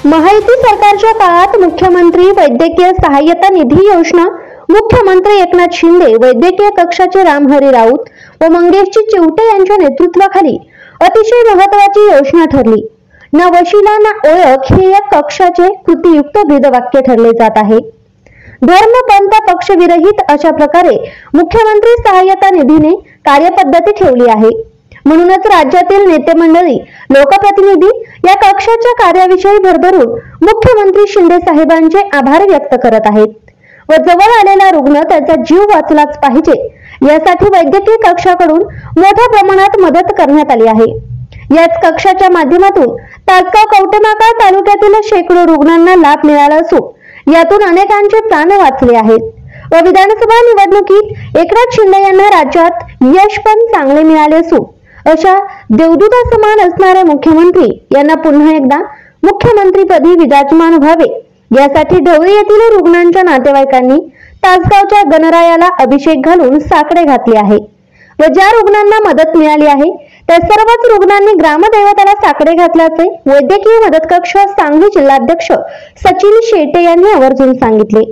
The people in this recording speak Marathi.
महायुती सरकारच्या काळात मुख्यमंत्री वैद्यकीय सहाय्यता निधी योजना, मुख्यमंत्री एकनाथ शिंदे वैद्यकीय कक्षाचे रामहरी राऊत व मंगेशजी चिवटे यांच्या नेतृत्वाखाली अतिशय महत्त्वाची योजना ठरली। ना वशिला ना ओळख हे या कक्षाचे कृतीयुक्त ब्रीदवाक्य ठरले जात आहे। धर्म पंथ पक्षविरहित अशा प्रकारे मुख्यमंत्री सहाय्यता निधीने कार्यपद्धती ठेवली आहे। म्हणूनच राज्यातील नेते मंडळी, लोकप्रतिनिधी या कक्षाच्या कार्याविषयी भरभरून मुख्यमंत्री शिंदे साहेबांचे आभार व्यक्त करत आहेत व जवळ आलेला रुग्ण त्याचा जीव वाचलाच पाहिजे यासाठी वैद्यकीय कक्षाकडून मोठ्या प्रमाणात मदत करण्यात आली आहे। याच कक्षाच्या माध्यमातून तासगाव कवठेमहांकाळ तालुक्यातील शेकडो रुग्णांना लाभ मिळाला असून यातून अनेकांचे प्राण वाचले आहेत व विधानसभा निवडणुकीत एकनाथ शिंदे यांना राज्यात यश पण चांगले मिळाले असून अशा देवदूता समान असणाऱ्या मुख्यमंत्री यांना पुन्हा एकदा मुख्यमंत्रीपदी विराजमान व्हावे यासाठी ढवळी येथील रुग्णांच्या नातेवाईकांनी तासगावच्या गणरायाला अभिषेक घालून साकडे घातले आहे व ज्या रुग्णांना मदत मिळाली आहे त्या सर्वच रुग्णांनी ग्रामदैवताला साकडे घातल्याचे वैद्यकीय मदत कक्ष सांगली जिल्हाध्यक्ष सचिन शेटे यांनी आवर्जून सांगितले।